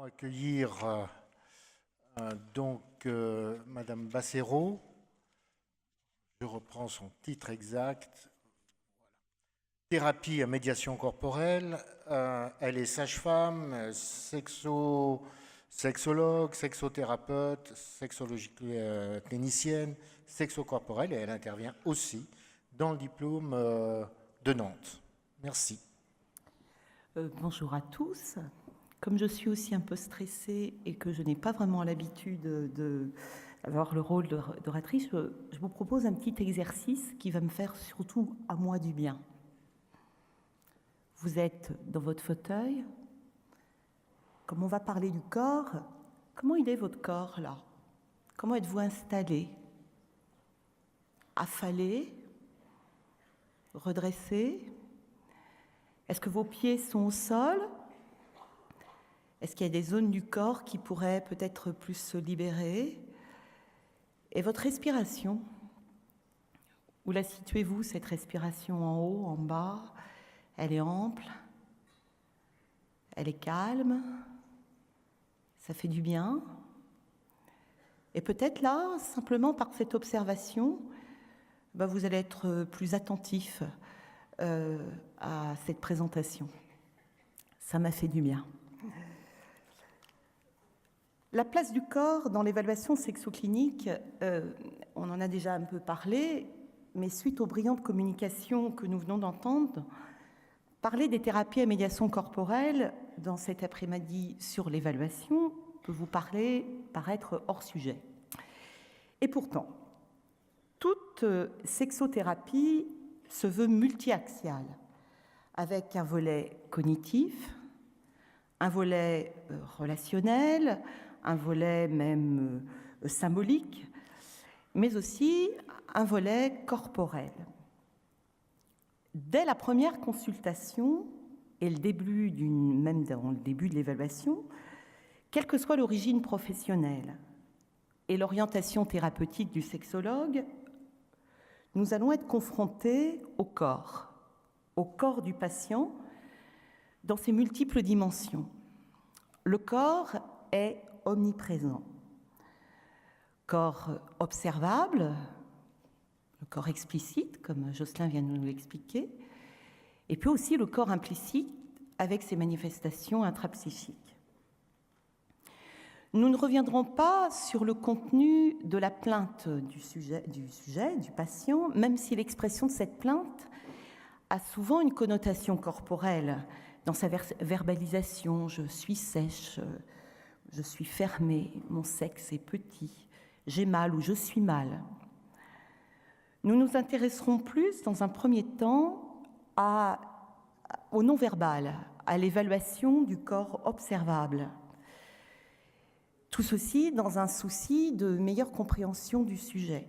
Accueillir Madame Bassero. Je reprends son titre exact. Thérapie à médiation corporelle. Elle est sage-femme, sexologue, sexothérapeute, sexologique clinicienne, sexocorporelle et elle intervient aussi dans le diplôme de Nantes. Merci. Bonjour à tous. Comme je suis aussi un peu stressée et que je n'ai pas vraiment l'habitude d'avoir le rôle d'oratrice, je vous propose un petit exercice qui va me faire surtout à moi du bien. Vous êtes dans votre fauteuil. Comme on va parler du corps, comment il est votre corps là? Comment êtes-vous installé? Affalé? Redressé? Est-ce que vos pieds sont au sol? Est-ce qu'il y a des zones du corps qui pourraient peut-être plus se libérer? Et votre respiration, où la situez-vous, cette respiration en haut, en bas? Elle est ample? Elle est calme? Ça fait du bien? Et peut-être là, simplement par cette observation, vous allez être plus attentif à cette présentation. Ça m'a fait du bien. La place du corps dans l'évaluation sexoclinique, on en a déjà un peu parlé, mais suite aux brillantes communications que nous venons d'entendre, parler des thérapies à médiation corporelle dans cet après-midi sur l'évaluation peut vous paraître hors sujet. Et pourtant, toute sexothérapie se veut multi-axiale, avec un volet cognitif, un volet relationnel, un volet même symbolique, mais aussi un volet corporel. Dès la première consultation et même dans le début de l'évaluation, quelle que soit l'origine professionnelle et l'orientation thérapeutique du sexologue, nous allons être confrontés au corps du patient dans ses multiples dimensions. Le corps est omniprésent. Corps observable, le corps explicite, comme Jocelyn vient de nous l'expliquer, et puis aussi le corps implicite avec ses manifestations intrapsychiques. Nous ne reviendrons pas sur le contenu de la plainte du patient, même si l'expression de cette plainte a souvent une connotation corporelle dans sa verbalisation. Je suis sèche, je suis fermée, mon sexe est petit, j'ai mal ou je suis mal. Nous nous intéresserons plus, dans un premier temps, au non-verbal, à l'évaluation du corps observable. Tout ceci dans un souci de meilleure compréhension du sujet.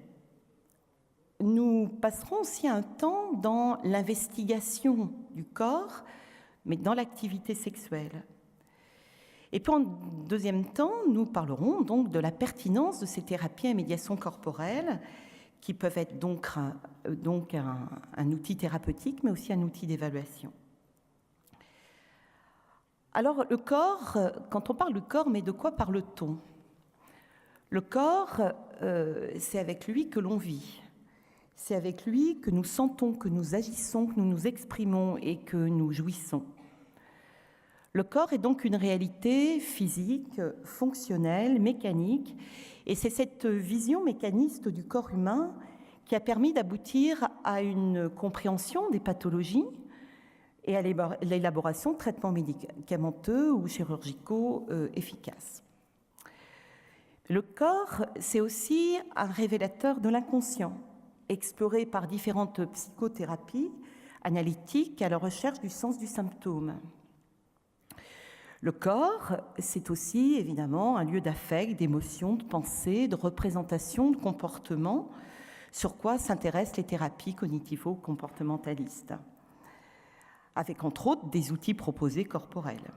Nous passerons aussi un temps dans l'investigation du corps, mais dans l'activité sexuelle. Et puis en deuxième temps, nous parlerons donc de la pertinence de ces thérapies à médiation corporelle, qui peuvent être donc un outil thérapeutique, mais aussi un outil d'évaluation. Alors le corps, quand on parle du corps, mais de quoi parle-t-on? Le corps, c'est avec lui que l'on vit. C'est avec lui que nous sentons, que nous agissons, que nous nous exprimons et que nous jouissons. Le corps est donc une réalité physique, fonctionnelle, mécanique, et c'est cette vision mécaniste du corps humain qui a permis d'aboutir à une compréhension des pathologies et à l'élaboration de traitements médicamenteux ou chirurgicaux efficaces. Le corps, c'est aussi un révélateur de l'inconscient, exploré par différentes psychothérapies analytiques à la recherche du sens du symptôme. Le corps, c'est aussi évidemment un lieu d'affect, d'émotion, de pensée, de représentation, de comportement, sur quoi s'intéressent les thérapies cognitivo-comportementalistes, avec entre autres des outils proposés corporels.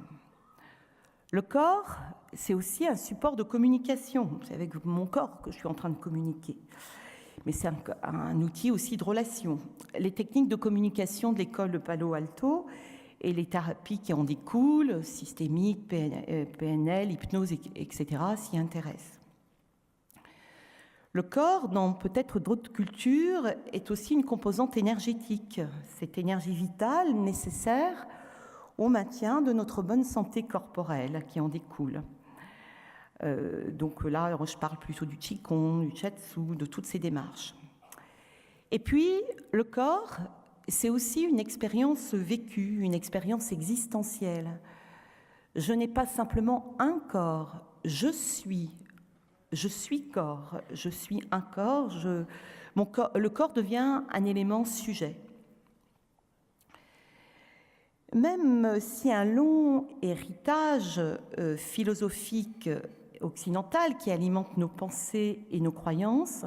Le corps, c'est aussi un support de communication. C'est avec mon corps que je suis en train de communiquer. Mais c'est un outil aussi de relation. Les techniques de communication de l'école de Palo Alto et les thérapies qui en découlent, systémiques, PNL, hypnose, etc., s'y intéressent. Le corps, dans peut-être d'autres cultures, est aussi une composante énergétique, cette énergie vitale nécessaire au maintien de notre bonne santé corporelle qui en découle. Donc là, je parle plutôt du Qigong, du Shiatsu, de toutes ces démarches. Et puis, le corps, c'est aussi une expérience vécue, une expérience existentielle. Je n'ai pas simplement un corps, je suis corps, je suis un corps, le corps devient un élément sujet. Même si un long héritage philosophique occidental qui alimente nos pensées et nos croyances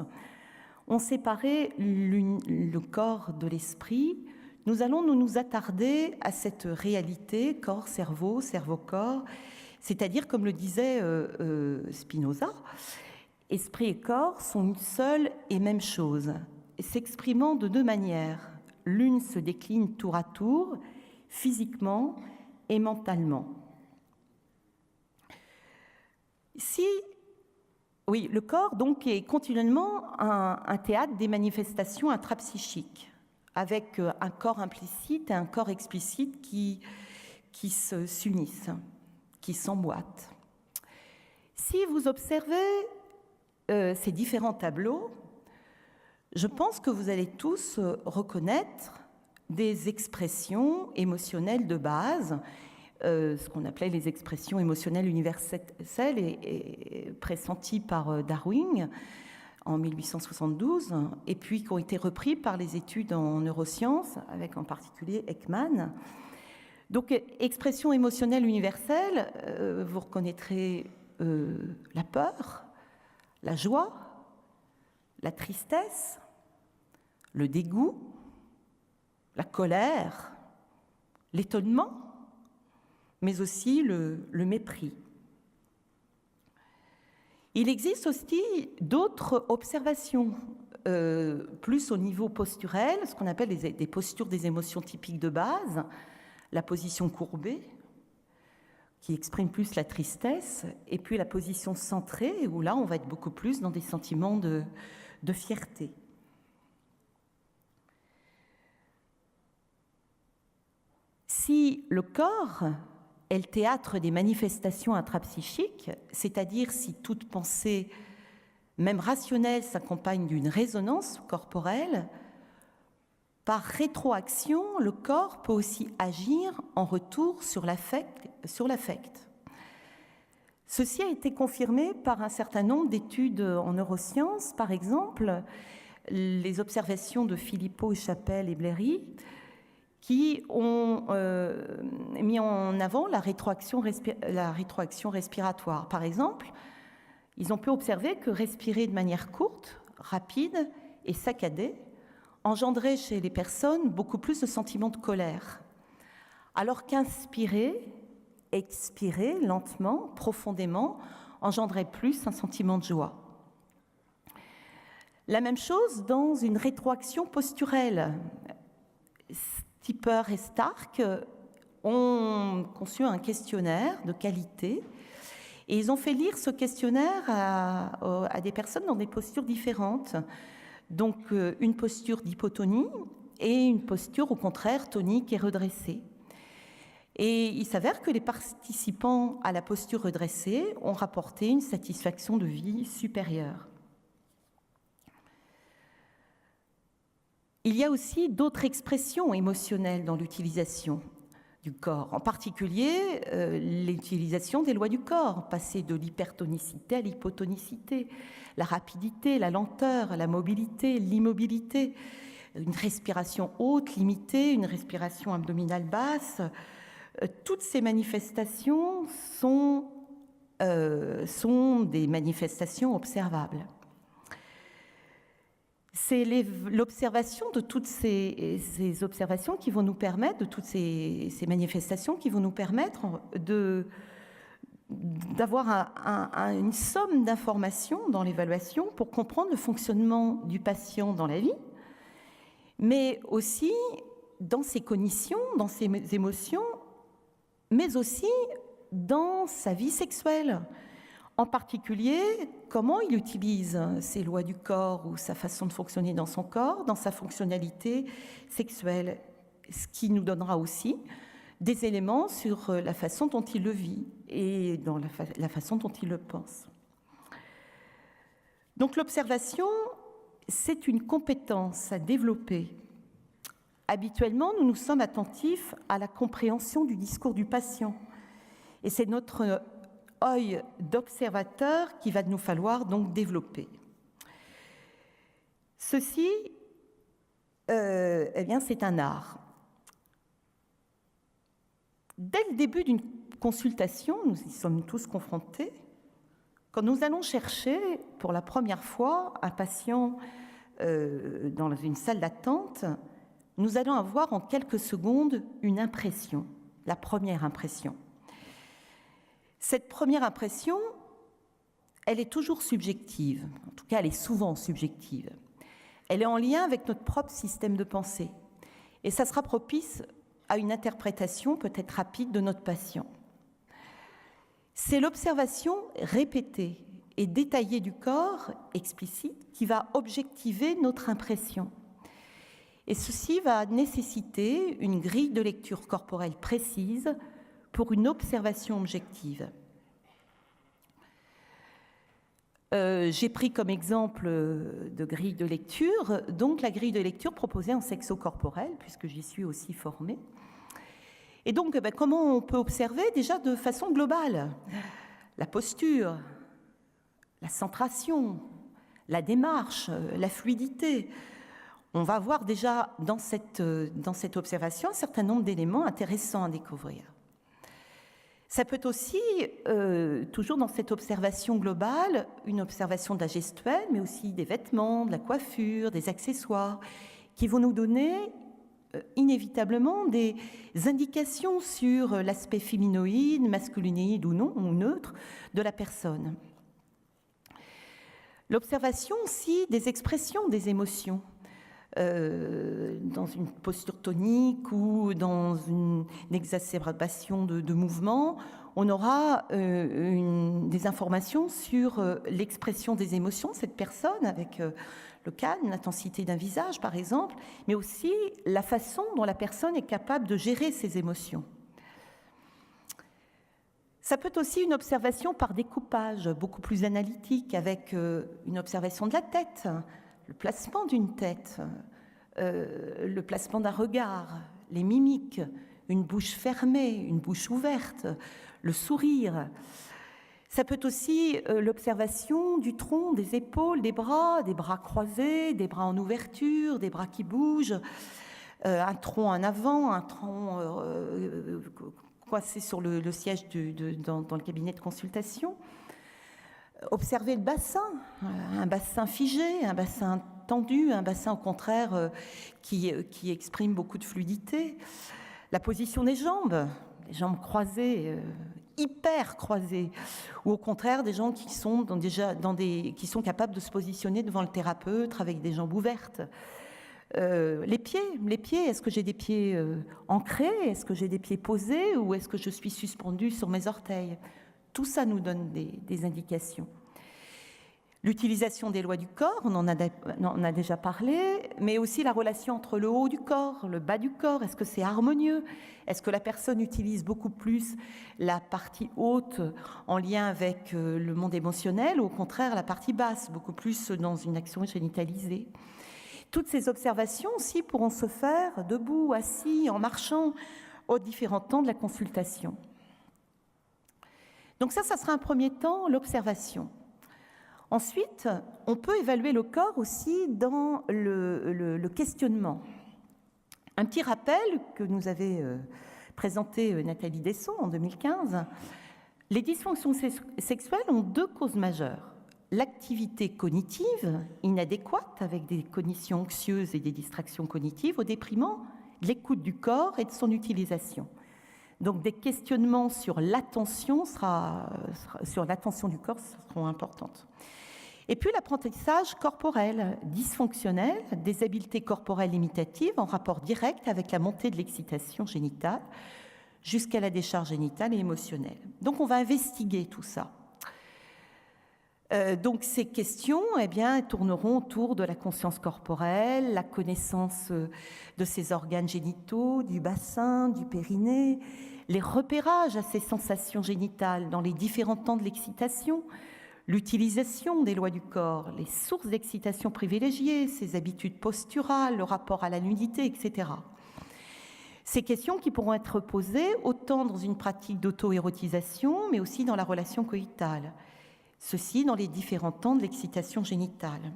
ont séparé le corps de l'esprit, nous allons nous attarder à cette réalité corps-cerveau, cerveau-corps, c'est-à-dire, comme le disait Spinoza, esprit et corps sont une seule et même chose, s'exprimant de deux manières. L'une se décline tour à tour, physiquement et mentalement. Oui, le corps donc est continuellement un théâtre des manifestations intrapsychiques, avec un corps implicite et un corps explicite qui s'unissent, qui s'emboîtent. Si vous observez ces différents tableaux, je pense que vous allez tous reconnaître des expressions émotionnelles de base, ce qu'on appelait les expressions émotionnelles universelles et pressenties par Darwin en 1872, et puis qui ont été repris par les études en neurosciences, avec en particulier Ekman. Donc, expression émotionnelle universelle, vous reconnaîtrez la peur, la joie, la tristesse, le dégoût, la colère, l'étonnement, mais aussi le mépris. Il existe aussi d'autres observations, plus au niveau posturel, ce qu'on appelle des postures des émotions typiques de base, la position courbée, qui exprime plus la tristesse, et puis la position centrée, où là, on va être beaucoup plus dans des sentiments de fierté. Si le corps est le théâtre des manifestations intrapsychiques, c'est-à-dire si toute pensée, même rationnelle, s'accompagne d'une résonance corporelle, par rétroaction, le corps peut aussi agir en retour sur l'affect. Ceci a été confirmé par un certain nombre d'études en neurosciences, par exemple les observations de Philippot, Chappell et Blairy, qui ont mis en avant la rétroaction respiratoire. Par exemple, ils ont pu observer que respirer de manière courte, rapide et saccadée engendrait chez les personnes beaucoup plus de sentiments de colère, alors qu'inspirer, expirer lentement, profondément, engendrait plus un sentiment de joie. La même chose dans une rétroaction posturelle. Tipper et Stark ont conçu un questionnaire de qualité et ils ont fait lire ce questionnaire à des personnes dans des postures différentes. Donc une posture d'hypotonie et une posture au contraire tonique et redressée. Et il s'avère que les participants à la posture redressée ont rapporté une satisfaction de vie supérieure. Il y a aussi d'autres expressions émotionnelles dans l'utilisation du corps, en particulier l'utilisation des lois du corps, passer de l'hypertonicité à l'hypotonicité, la rapidité, la lenteur, la mobilité, l'immobilité, une respiration haute, limitée, une respiration abdominale basse. Toutes ces manifestations sont des manifestations observables. C'est l'observation de toutes ces observations qui vont nous permettre, de toutes ces manifestations qui vont nous permettre d'avoir une somme d'informations dans l'évaluation pour comprendre le fonctionnement du patient dans la vie, mais aussi dans ses cognitions, dans ses émotions, mais aussi dans sa vie sexuelle. En particulier, comment il utilise ses lois du corps ou sa façon de fonctionner dans son corps, dans sa fonctionnalité sexuelle, ce qui nous donnera aussi des éléments sur la façon dont il le vit et dans la façon dont il le pense. Donc l'observation, c'est une compétence à développer. Habituellement, nous sommes attentifs à la compréhension du discours du patient. Et c'est notre œil d'observateur qu'il va nous falloir donc développer. Ceci, eh bien, c'est un art. Dès le début d'une consultation, nous y sommes tous confrontés, quand nous allons chercher pour la première fois un patient dans une salle d'attente, nous allons avoir en quelques secondes une impression, la première impression. Cette première impression, elle est toujours subjective, en tout cas elle est souvent subjective. Elle est en lien avec notre propre système de pensée et ça sera propice à une interprétation peut-être rapide de notre patient. C'est l'observation répétée et détaillée du corps explicite qui va objectiver notre impression. Et ceci va nécessiter une grille de lecture corporelle précise pour une observation objective. J'ai pris comme exemple de grille de lecture, donc la grille de lecture proposée en sexo-corporel, puisque j'y suis aussi formée. Et donc, comment on peut observer déjà de façon globale la posture, la centration, la démarche, la fluidité. On va voir déjà dans cette observation un certain nombre d'éléments intéressants à découvrir. Ça peut aussi, toujours dans cette observation globale, une observation de la gestuelle, mais aussi des vêtements, de la coiffure, des accessoires, qui vont nous donner inévitablement des indications sur l'aspect féminoïde, masculinoïde ou non, ou neutre, de la personne. L'observation aussi des expressions des émotions. Dans une posture tonique ou dans une exacerbation de mouvement, on aura des informations sur l'expression des émotions de cette personne avec le calme, l'intensité d'un visage par exemple, mais aussi la façon dont la personne est capable de gérer ses émotions. Ça peut être aussi une observation par découpage, beaucoup plus analytique, avec une observation de la tête, le placement d'une tête, le placement d'un regard, les mimiques, une bouche fermée, une bouche ouverte, le sourire. Ça peut être aussi l'observation du tronc, des épaules, des bras croisés, des bras en ouverture, des bras qui bougent, un tronc en avant, un tronc coincé sur le siège dans le cabinet de consultation. Observer le bassin, un bassin figé, un bassin tendu, un bassin au contraire qui exprime beaucoup de fluidité. La position des jambes, les jambes croisées, hyper croisées, ou au contraire des gens qui sont qui sont capables de se positionner devant le thérapeute avec des jambes ouvertes. Les pieds, est-ce que j'ai des pieds ancrés, est-ce que j'ai des pieds posés ou est-ce que je suis suspendue sur mes orteils? Tout ça nous donne des indications. L'utilisation des lois du corps, on en a déjà parlé, mais aussi la relation entre le haut du corps, le bas du corps, est-ce que c'est harmonieux? Est-ce que la personne utilise beaucoup plus la partie haute en lien avec le monde émotionnel ou au contraire la partie basse, beaucoup plus dans une action génitalisée? Toutes ces observations aussi pourront se faire debout, assis, en marchant aux différents temps de la consultation. Donc ça sera un premier temps, l'observation. Ensuite, on peut évaluer le corps aussi dans le questionnement. Un petit rappel que nous avait présenté Nathalie Desson en 2015, les dysfonctions sexuelles ont deux causes majeures. L'activité cognitive inadéquate avec des cognitions anxieuses et des distractions cognitives au détriment de l'écoute du corps et de son utilisation. Donc des questionnements sur l'attention du corps seront importants. Et puis l'apprentissage corporel, dysfonctionnel, des habiletés corporelles imitatives en rapport direct avec la montée de l'excitation génitale jusqu'à la décharge génitale et émotionnelle. Donc on va investiguer tout ça. Donc ces questions tourneront autour de la conscience corporelle, la connaissance de ses organes génitaux, du bassin, du périnée, les repérages à ces sensations génitales dans les différents temps de l'excitation, l'utilisation des lois du corps, les sources d'excitation privilégiées, ses habitudes posturales, le rapport à la nudité, etc. Ces questions qui pourront être posées autant dans une pratique d'auto-érotisation, mais aussi dans la relation coïtale. Ceci dans les différents temps de l'excitation génitale.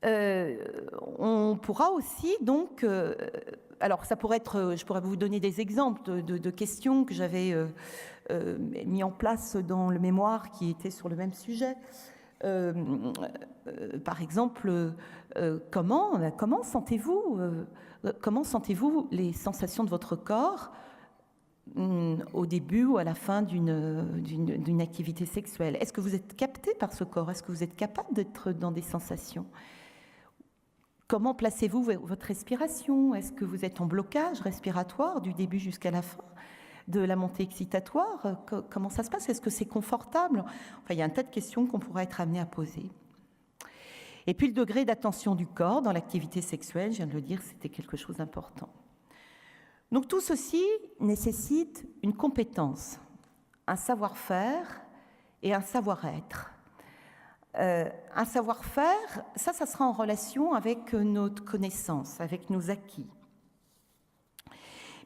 On pourra aussi donc, alors ça pourrait être, je pourrais vous donner des exemples de questions que j'avais mis en place dans le mémoire qui était sur le même sujet. Par exemple, comment sentez-vous les sensations de votre corps au début ou à la fin d'une activité sexuelle? Est-ce que vous êtes capté par ce corps? Est-ce que vous êtes capable d'être dans des sensations? Comment placez-vous votre respiration? Est-ce que vous êtes en blocage respiratoire du début jusqu'à la fin de la montée excitatoire? Comment ça se passe? Est-ce que c'est confortable? Enfin, il y a un tas de questions qu'on pourrait être amené à poser. Et puis le degré d'attention du corps dans l'activité sexuelle, je viens de le dire, c'était quelque chose d'important. Donc tout ceci nécessite une compétence, un savoir-faire et un savoir-être. Un savoir-faire, ça sera en relation avec notre connaissance, avec nos acquis.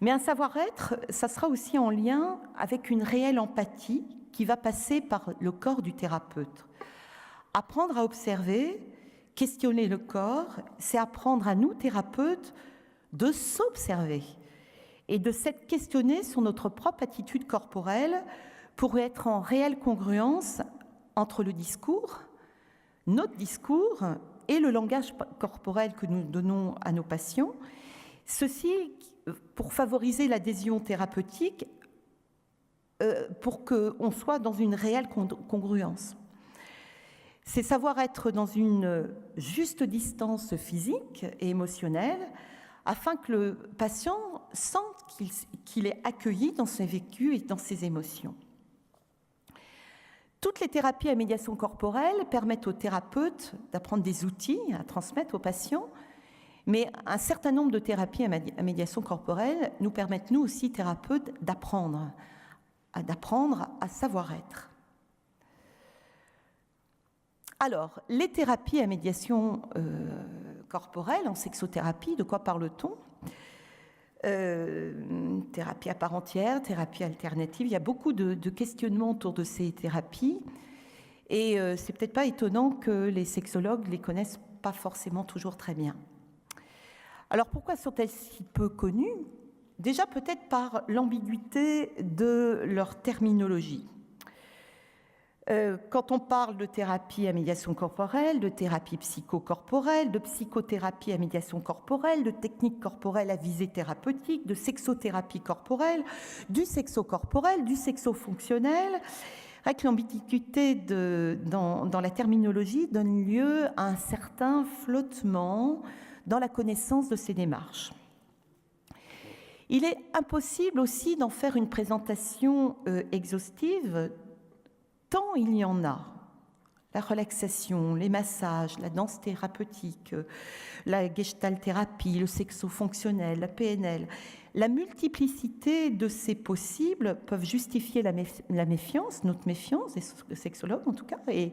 Mais un savoir-être, ça sera aussi en lien avec une réelle empathie qui va passer par le corps du thérapeute. Apprendre à observer, questionner le corps, c'est apprendre à nous, thérapeutes, de s'observer et de s'être questionner sur notre propre attitude corporelle pour être en réelle congruence entre le discours, notre discours et le langage corporel que nous donnons à nos patients. Ceci pour favoriser l'adhésion thérapeutique, pour qu'on soit dans une réelle congruence. C'est savoir être dans une juste distance physique et émotionnelle afin que le patient sente qu'il est accueilli dans ses vécus et dans ses émotions. Toutes les thérapies à médiation corporelle permettent aux thérapeutes d'apprendre des outils à transmettre aux patients, mais un certain nombre de thérapies à médiation corporelle nous permettent, nous aussi, thérapeutes, d'apprendre à savoir-être. Alors, les thérapies à médiation corporelle, en sexothérapie, de quoi parle-t-on? Thérapie à part entière, thérapie alternative, il y a beaucoup de questionnements autour de ces thérapies et c'est peut-être pas étonnant que les sexologues les connaissent pas forcément toujours très bien. Alors pourquoi sont-elles si peu connues? Déjà peut-être par l'ambiguïté de leur terminologie. Quand on parle de thérapie à médiation corporelle, de thérapie psychocorporelle, de psychothérapie à médiation corporelle, de technique corporelle à visée thérapeutique, de sexothérapie corporelle, du sexocorporel, du sexofonctionnel, avec l'ambiguïté dans la terminologie donne lieu à un certain flottement dans la connaissance de ces démarches. Il est impossible aussi d'en faire une présentation exhaustive, tant il y en a. La relaxation, les massages, la danse thérapeutique, la gestalthérapie, le sexofonctionnel, la PNL. La multiplicité de ces possibles peuvent justifier la méfiance, notre méfiance, des sexologues en tout cas, et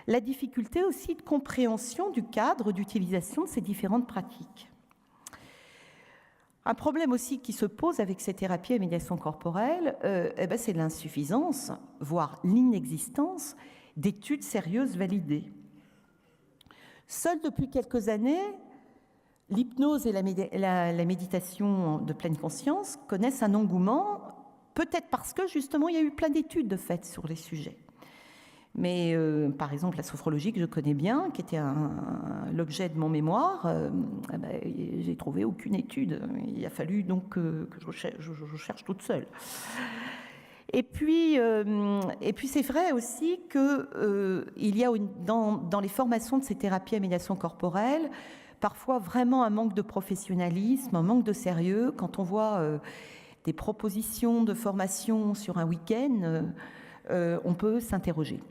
la difficulté aussi de compréhension du cadre d'utilisation de ces différentes pratiques. Un problème aussi qui se pose avec ces thérapies à médiation corporelle, c'est l'insuffisance, voire l'inexistence d'études sérieuses validées. Seules depuis quelques années, l'hypnose et la méditation de pleine conscience connaissent un engouement, peut-être parce que justement il y a eu plein d'études de fait sur les sujets. Mais par exemple, la sophrologie que je connais bien, qui était l'objet de mon mémoire, j'ai trouvé aucune étude. Il a fallu donc que je cherche toute seule. Et puis c'est vrai aussi qu'il y a dans les formations de ces thérapies à médiation corporelle, parfois vraiment un manque de professionnalisme, un manque de sérieux. Quand on voit des propositions de formation sur un week-end, on peut s'interroger.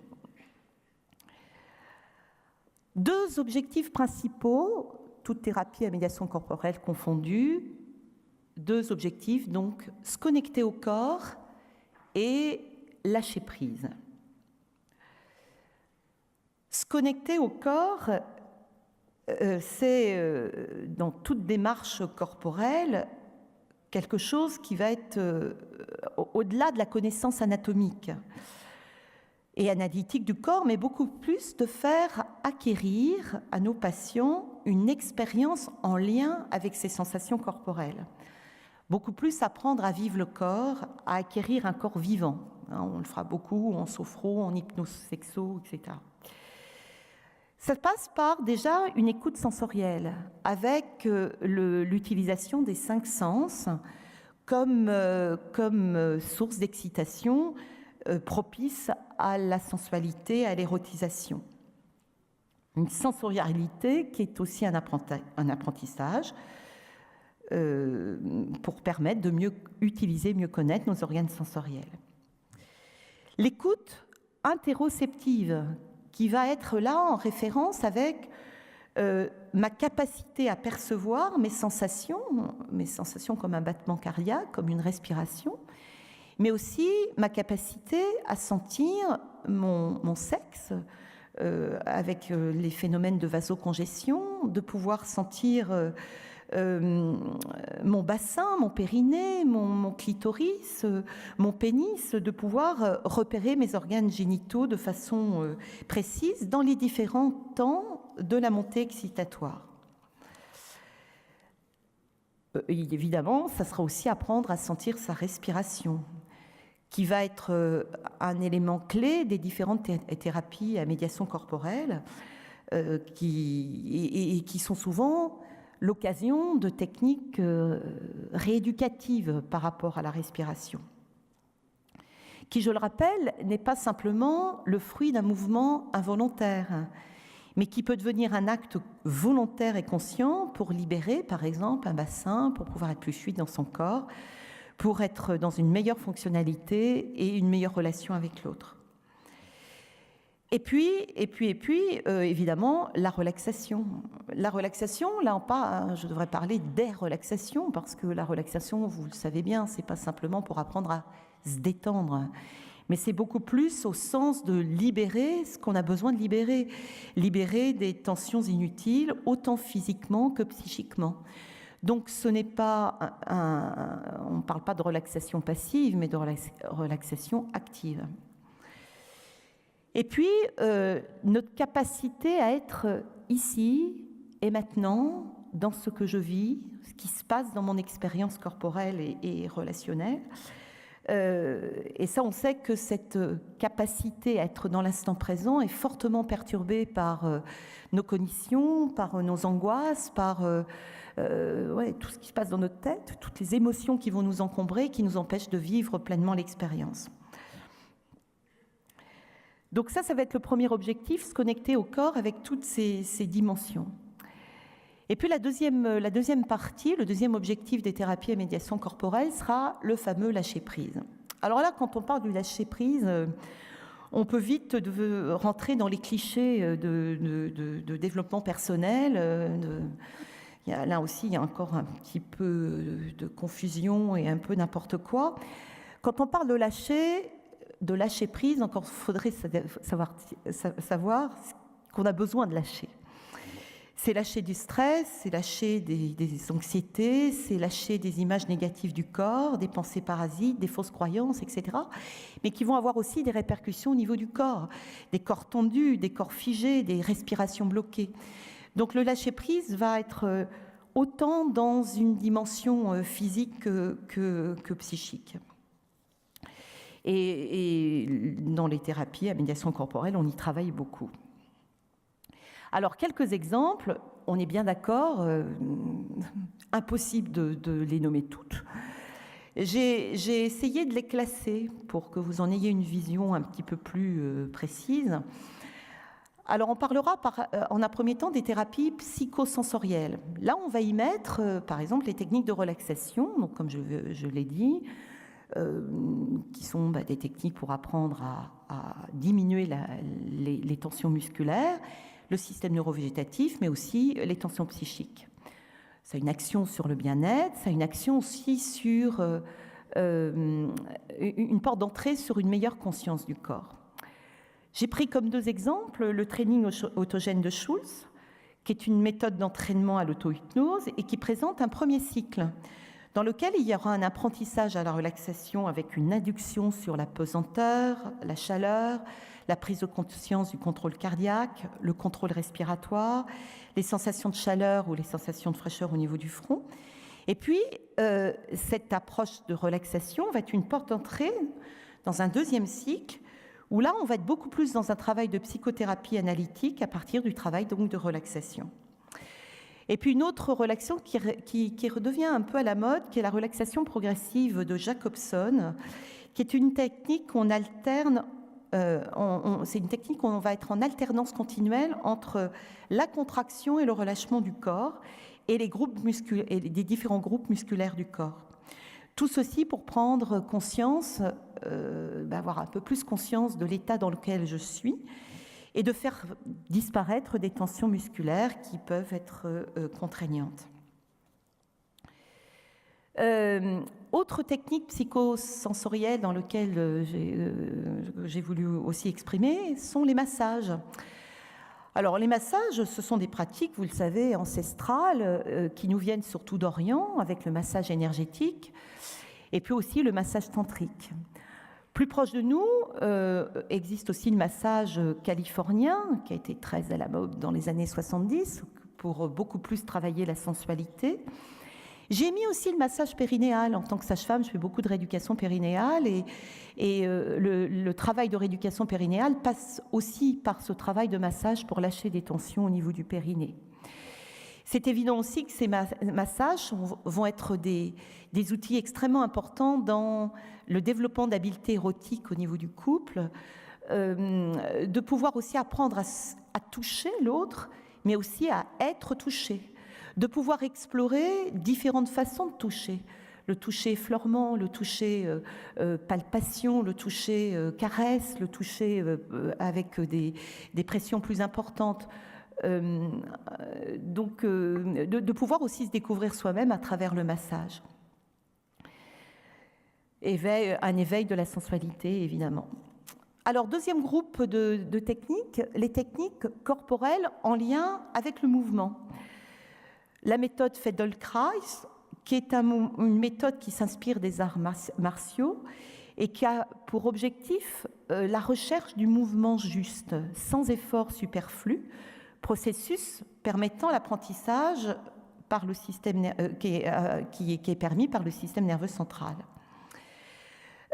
Deux objectifs principaux, toute thérapie à médiation corporelle confondue, deux objectifs, donc se connecter au corps et lâcher prise. Se connecter au corps, c'est dans toute démarche corporelle quelque chose qui va être au-delà de la connaissance anatomique et analytique du corps, mais beaucoup plus de faire acquérir à nos patients une expérience en lien avec ces sensations corporelles. Beaucoup plus apprendre à vivre le corps, à acquérir un corps vivant. On le fera beaucoup en sophro, en hypnose sexo, etc. Ça passe par déjà une écoute sensorielle, avec l'utilisation des 5 sens comme source d'excitation propice à la sensualité, à l'érotisation. Une sensorialité qui est aussi un apprentissage pour permettre de mieux utiliser, mieux connaître nos organes sensoriels. L'écoute interoceptive, qui va être là en référence avec ma capacité à percevoir mes sensations comme un battement cardiaque, comme une respiration, mais aussi ma capacité à sentir mon sexe avec les phénomènes de vasocongestion, de pouvoir sentir mon bassin, mon périnée, mon clitoris, mon pénis, de pouvoir repérer mes organes génitaux de façon précise dans les différents temps de la montée excitatoire. Évidemment, ça sera aussi apprendre à sentir sa respiration, qui va être un élément clé des différentes thérapies à médiation corporelle, qui sont souvent l'occasion de techniques rééducatives par rapport à la respiration, qui, je le rappelle, n'est pas simplement le fruit d'un mouvement involontaire, mais qui peut devenir un acte volontaire et conscient pour libérer, par exemple, un bassin, pour pouvoir être plus fluide dans son corps, pour être dans une meilleure fonctionnalité et une meilleure relation avec l'autre. Et puis, évidemment, la relaxation. La relaxation, là, je devrais parler des relaxations, parce que la relaxation, vous le savez bien, c'est pas simplement pour apprendre à se détendre, mais c'est beaucoup plus au sens de libérer ce qu'on a besoin de libérer. Libérer des tensions inutiles, autant physiquement que psychiquement. Donc, ce n'est pas on ne parle pas de relaxation passive, mais de relaxation active. Et puis, notre capacité à être ici et maintenant, dans ce que je vis, ce qui se passe dans mon expérience corporelle et relationnelle. Et ça, on sait que cette capacité à être dans l'instant présent est fortement perturbée par nos cognitions, par nos angoisses, par tout ce qui se passe dans notre tête, toutes les émotions qui vont nous encombrer, qui nous empêchent de vivre pleinement l'expérience. Donc ça va être le premier objectif, se connecter au corps avec toutes ces dimensions. Et puis la deuxième partie, le deuxième objectif des thérapies à médiation corporelle sera le fameux lâcher-prise. Alors là, quand on parle du lâcher-prise, on peut vite rentrer dans les clichés de développement personnel. Là aussi, il y a encore un petit peu de confusion et un peu n'importe quoi. Quand on parle de lâcher prise, encore faudrait savoir qu'on a besoin de lâcher. C'est lâcher du stress, c'est lâcher des anxiétés, c'est lâcher des images négatives du corps, des pensées parasites, des fausses croyances, etc. Mais qui vont avoir aussi des répercussions au niveau du corps, des corps tendus, des corps figés, des respirations bloquées. Donc le lâcher-prise va être autant dans une dimension physique que psychique. Et dans les thérapies à médiation corporelle, on y travaille beaucoup. Alors, quelques exemples, on est bien d'accord, impossible de les nommer toutes. J'ai essayé de les classer pour que vous en ayez une vision un petit peu plus précise. Alors, on parlera en un premier temps des thérapies psychosensorielles. Là, on va y mettre, par exemple, les techniques de relaxation, donc comme je l'ai dit, qui sont des techniques pour apprendre à diminuer les tensions musculaires, le système neurovégétatif, mais aussi les tensions psychiques. Ça a une action sur le bien-être, ça a une action aussi sur une porte d'entrée sur une meilleure conscience du corps. J'ai pris comme 2 exemples le training autogène de Schulz, qui est une méthode d'entraînement à l'auto-hypnose et qui présente un premier cycle dans lequel il y aura un apprentissage à la relaxation avec une induction sur la pesanteur, la chaleur, la prise de conscience du contrôle cardiaque, le contrôle respiratoire, les sensations de chaleur ou les sensations de fraîcheur au niveau du front. Et puis, cette approche de relaxation va être une porte d'entrée dans un 2e cycle où là, on va être beaucoup plus dans un travail de psychothérapie analytique à partir du travail donc de relaxation. Et puis une autre relaxation qui redevient un peu à la mode, qui est la relaxation progressive de Jacobson, qui est une technique qu'on alterne, c'est une technique où on va être en alternance continuelle entre la contraction et le relâchement du corps et des différents groupes musculaires du corps. Tout ceci pour prendre conscience, avoir un peu plus conscience de l'état dans lequel je suis et de faire disparaître des tensions musculaires qui peuvent être contraignantes. Autre technique psychosensorielle dans laquelle j'ai voulu aussi exprimer sont les massages. Alors les massages, ce sont des pratiques, vous le savez, ancestrales, qui nous viennent surtout d'Orient, avec le massage énergétique, et puis aussi le massage tantrique. Plus proche de nous, existe aussi le massage californien, qui a été très à la mode dans les années 70, pour beaucoup plus travailler la sensualité. J'ai mis aussi le massage périnéal. En tant que sage-femme, je fais beaucoup de rééducation périnéale et le travail de rééducation périnéale passe aussi par ce travail de massage pour lâcher des tensions au niveau du périnée. C'est évident aussi que ces massages vont être des outils extrêmement importants dans le développement d'habiletés érotiques au niveau du couple, de pouvoir aussi apprendre à toucher l'autre, mais aussi à être touché, de pouvoir explorer différentes façons de toucher. Le toucher effleurement, le toucher palpation, le toucher caresse, le toucher avec des pressions plus importantes. Donc, de pouvoir aussi se découvrir soi-même à travers le massage. Un éveil de la sensualité, évidemment. Alors, 2e groupe de techniques, les techniques corporelles en lien avec le mouvement. La méthode Feldenkrais, qui est une méthode qui s'inspire des arts martiaux et qui a pour objectif la recherche du mouvement juste, sans effort superflu, processus permettant l'apprentissage par le système, qui est permis par le système nerveux central.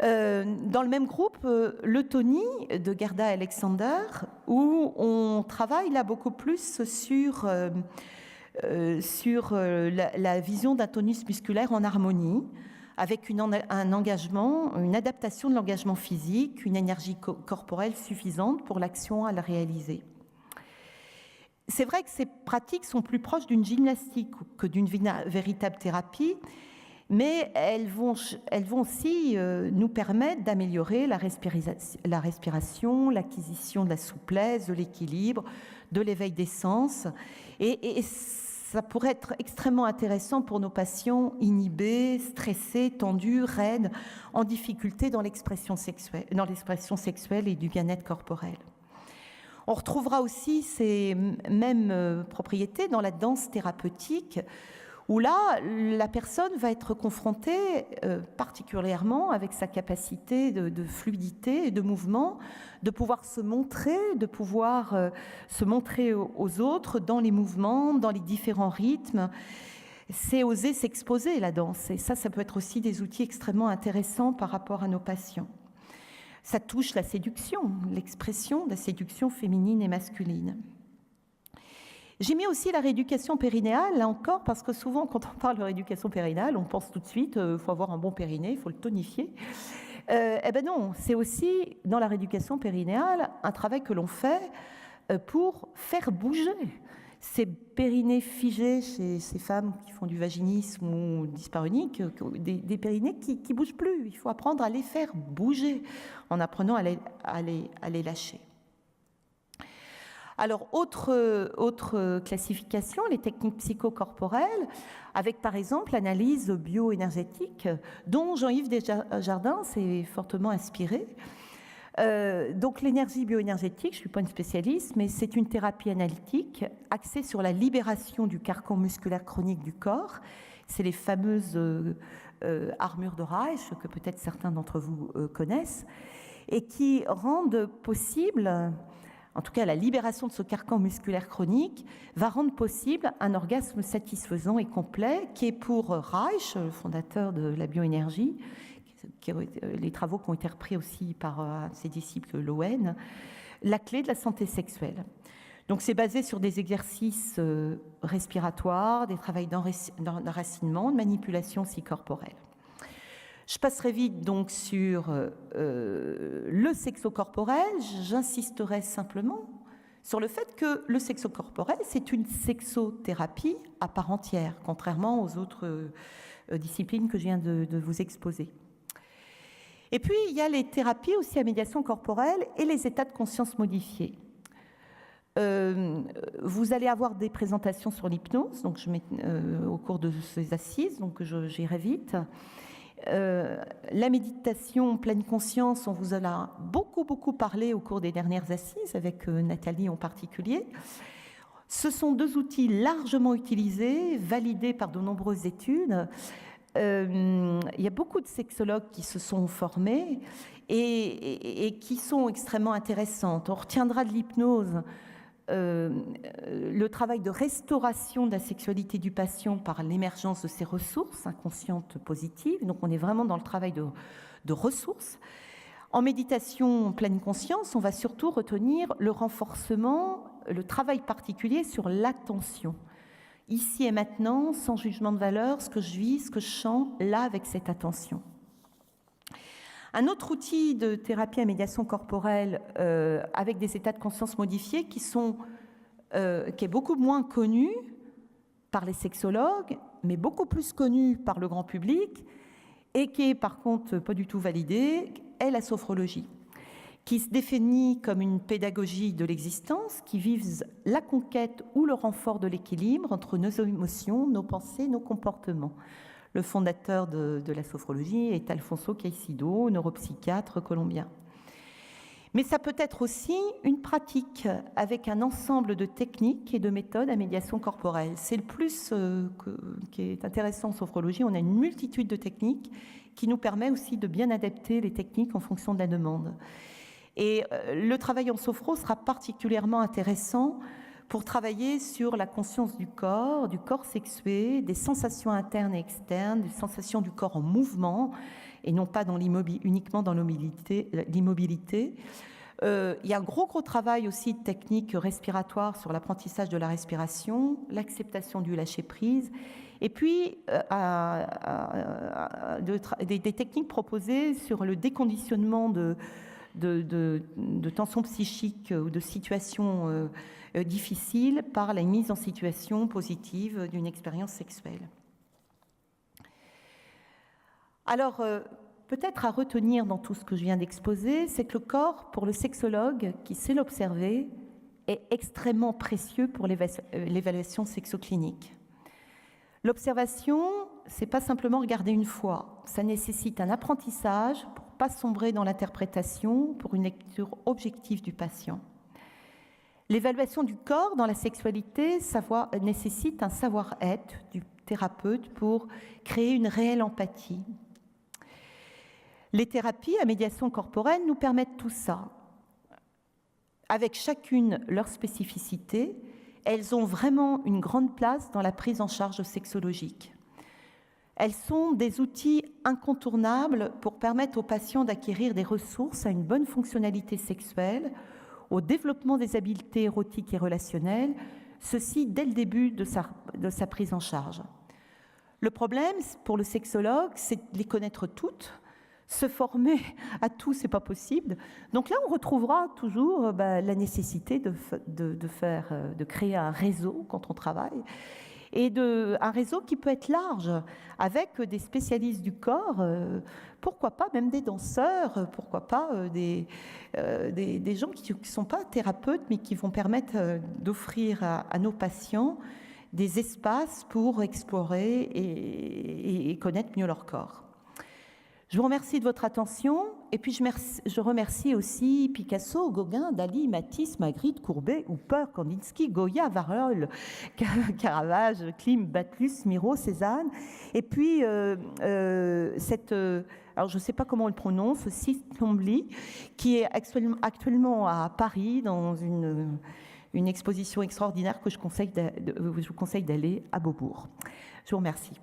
Dans le même groupe, le Tony de Gerda Alexander, où on travaille là beaucoup plus sur la vision d'un tonus musculaire en harmonie, avec un engagement, une adaptation de l'engagement physique, une énergie corporelle suffisante pour l'action à la réaliser. C'est vrai que ces pratiques sont plus proches d'une gymnastique que d'une véritable thérapie, mais elles vont aussi nous permettre d'améliorer la respiration, l'acquisition de la souplesse, de l'équilibre, de l'éveil des sens. Et ça pourrait être extrêmement intéressant pour nos patients inhibés, stressés, tendus, raides, en difficulté dans l'expression sexuelle et du bien-être corporel. On retrouvera aussi ces mêmes propriétés dans la danse thérapeutique, où là, la personne va être confrontée particulièrement avec sa capacité de fluidité et de mouvement, de pouvoir se montrer aux autres dans les mouvements, dans les différents rythmes. C'est oser s'exposer, la danse. Et ça peut être aussi des outils extrêmement intéressants par rapport à nos patients. Ça touche la séduction, l'expression de la séduction féminine et masculine. J'ai mis aussi la rééducation périnéale, là encore, parce que souvent, quand on parle de rééducation périnéale, on pense tout de suite, il faut avoir un bon périnée, il faut le tonifier. Eh bien non, c'est aussi, dans la rééducation périnéale, un travail que l'on fait pour faire bouger ces périnées figés chez ces femmes qui font du vaginisme ou dyspareunique, des périnées qui ne bougent plus. Il faut apprendre à les faire bouger en apprenant à les lâcher. Alors, autre classification, les techniques psychocorporelles, avec par exemple l'analyse bioénergétique, dont Jean-Yves Desjardins s'est fortement inspiré. Donc l'énergie bioénergétique, je ne suis pas une spécialiste, mais c'est une thérapie analytique axée sur la libération du carcan musculaire chronique du corps. C'est les fameuses armures de Reich, que peut-être certains d'entre vous connaissent, et qui rendent possible, en tout cas la libération de ce carcan musculaire chronique, va rendre possible un orgasme satisfaisant et complet, qui est pour Reich, le fondateur de la bioénergie, les travaux qui ont été repris aussi par ses disciples Lowen, la clé de la santé sexuelle. Donc c'est basé sur des exercices respiratoires, des travaux d'enracinement, de manipulation aussi corporelle. Je passerai vite donc sur le sexocorporel. J'insisterai simplement sur le fait que le sexocorporel, c'est une sexothérapie à part entière, contrairement aux autres disciplines que je viens de vous exposer. Et puis, il y a les thérapies aussi à médiation corporelle et les états de conscience modifiés. Vous allez avoir des présentations sur l'hypnose, donc au cours de ces assises, donc j'irai vite. La méditation pleine conscience, on vous en a beaucoup parlé au cours des dernières assises, avec Nathalie en particulier. Ce sont deux outils largement utilisés, validés par de nombreuses études. Il y a beaucoup de sexologues qui se sont formés et qui sont extrêmement intéressantes. On retiendra de l'hypnose le travail de restauration de la sexualité du patient par l'émergence de ses ressources inconscientes positives. Donc on est vraiment dans le travail de ressources. En méditation pleine conscience, on va surtout retenir le renforcement, le travail particulier sur l'attention. Ici et maintenant, sans jugement de valeur, ce que je vis, ce que je sens, là, avec cette attention. Un autre outil de thérapie à médiation corporelle avec des états de conscience modifiés qui est beaucoup moins connu par les sexologues, mais beaucoup plus connu par le grand public, et qui est par contre pas du tout validé, est la sophrologie, qui se définit comme une pédagogie de l'existence qui vise la conquête ou le renfort de l'équilibre entre nos émotions, nos pensées, nos comportements. Le fondateur de la sophrologie est Alfonso Caicedo, neuropsychiatre colombien. Mais ça peut être aussi une pratique avec un ensemble de techniques et de méthodes à médiation corporelle. C'est le plus qui est intéressant en sophrologie. On a une multitude de techniques qui nous permet aussi de bien adapter les techniques en fonction de la demande. Et le travail en sophro sera particulièrement intéressant pour travailler sur la conscience du corps sexué, des sensations internes et externes, des sensations du corps en mouvement, et non pas uniquement dans l'immobilité. Il y a un gros travail aussi de techniques respiratoires sur l'apprentissage de la respiration, l'acceptation du lâcher-prise, et puis des techniques proposées sur le déconditionnement de tensions psychiques ou de situations difficiles par la mise en situation positive d'une expérience sexuelle. Alors, peut-être à retenir dans tout ce que je viens d'exposer, c'est que le corps, pour le sexologue qui sait l'observer, est extrêmement précieux pour l'évaluation sexoclinique. L'observation, c'est pas simplement regarder une fois, ça nécessite un apprentissage pour pas sombrer dans l'interprétation, pour une lecture objective du patient. L'évaluation du corps dans la sexualité nécessite un savoir-être du thérapeute pour créer une réelle empathie. Les thérapies à médiation corporelle nous permettent tout ça. Avec chacune leur spécificité, elles ont vraiment une grande place dans la prise en charge sexologique. Elles sont des outils incontournables pour permettre aux patients d'acquérir des ressources à une bonne fonctionnalité sexuelle, au développement des habiletés érotiques et relationnelles, ceci dès le début de sa prise en charge. Le problème pour le sexologue, c'est de les connaître toutes. Se former à tout, c'est pas possible. Donc là, on retrouvera toujours la nécessité de créer un réseau quand on travaille, et un réseau qui peut être large, avec des spécialistes du corps, pourquoi pas même des danseurs, pourquoi pas des gens qui ne sont pas thérapeutes, mais qui vont permettre d'offrir à nos patients des espaces pour explorer et connaître mieux leur corps. Je vous remercie de votre attention, et puis je remercie aussi Picasso, Gauguin, Dali, Matisse, Magritte, Courbet, Hooper, Kandinsky, Goya, Warhol, Caravage, Klim, Bacchus, Miro, Cézanne, et puis alors je ne sais pas comment on le prononce, Sis Twombly, qui est actuellement à Paris dans une exposition extraordinaire que je vous conseille d'aller à Beaubourg. Je vous remercie.